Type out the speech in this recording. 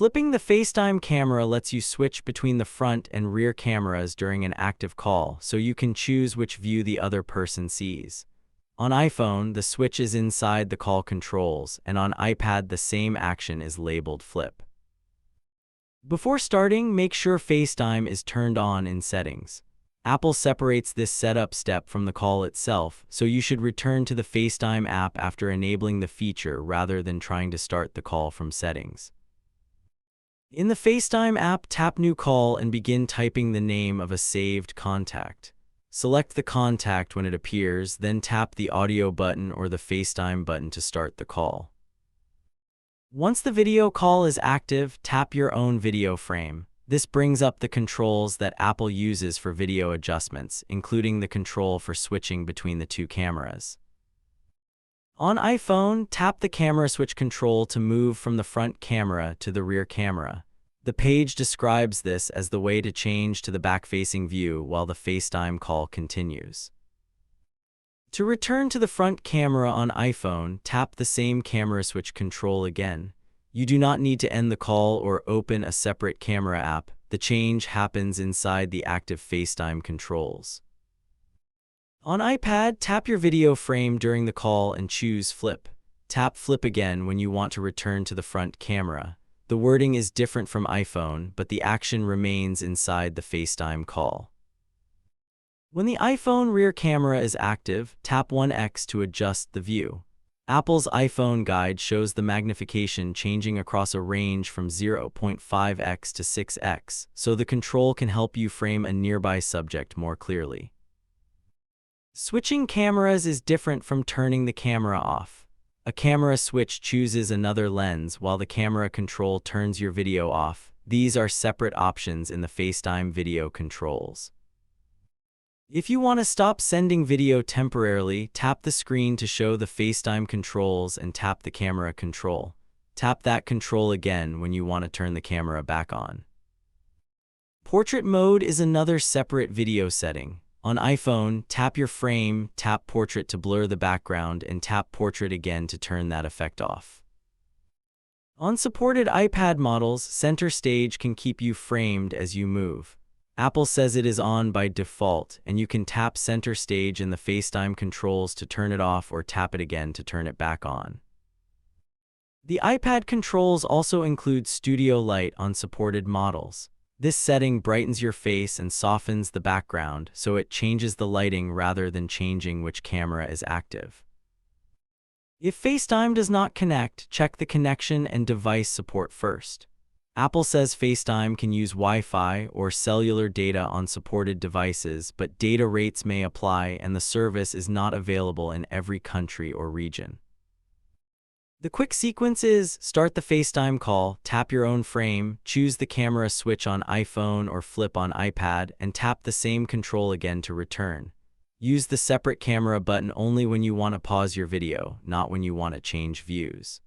Flipping the FaceTime camera lets you switch between the front and rear cameras during an active call, so you can choose which view the other person sees. On iPhone, the switch is inside the call controls, and on iPad the same action is labeled Flip. Before starting, make sure FaceTime is turned on in Settings. Apple separates this setup step from the call itself, so you should return to the FaceTime app after enabling the feature rather than trying to start the call from Settings. In the FaceTime app, tap New Call and begin typing the name of a saved contact. Select the contact when it appears, then tap the audio button or the FaceTime button to start the call. Once the video call is active, tap your own video frame. This brings up the controls that Apple uses for video adjustments, including the control for switching between the two cameras. On iPhone, tap the camera switch control to move from the front camera to the rear camera. The page describes this as the way to change to the back-facing view while the FaceTime call continues. To return to the front camera on iPhone, tap the same camera switch control again. You do not need to end the call or open a separate camera app. The change happens inside the active FaceTime controls. On iPad, tap your video frame during the call and choose Flip. Tap Flip again when you want to return to the front camera. The wording is different from iPhone, but the action remains inside the FaceTime call. When the iPhone rear camera is active, tap 1x to adjust the view. Apple's iPhone guide shows the magnification changing across a range from 0.5x to 6x, so the control can help you frame a nearby subject more clearly. Switching cameras is different from turning the camera off. A camera switch chooses another lens while the camera control turns your video off. These are separate options in the FaceTime video controls. If you want to stop sending video temporarily, tap the screen to show the FaceTime controls and tap the camera control. Tap that control again when you want to turn the camera back on. Portrait mode is another separate video setting. On iPhone, tap your frame, tap Portrait to blur the background, and tap Portrait again to turn that effect off. On supported iPad models, Center Stage can keep you framed as you move. Apple says it is on by default, and you can tap Center Stage in the FaceTime controls to turn it off or tap it again to turn it back on. The iPad controls also include Studio Light on supported models. This setting brightens your face and softens the background, so it changes the lighting rather than changing which camera is active. If FaceTime does not connect, check the connection and device support first. Apple says FaceTime can use Wi-Fi or cellular data on supported devices, but data rates may apply and the service is not available in every country or region. The quick sequence is: start the FaceTime call, tap your own frame, choose the camera switch on iPhone or Flip on iPad, and tap the same control again to return. Use the separate camera button only when you want to pause your video, not when you want to change views.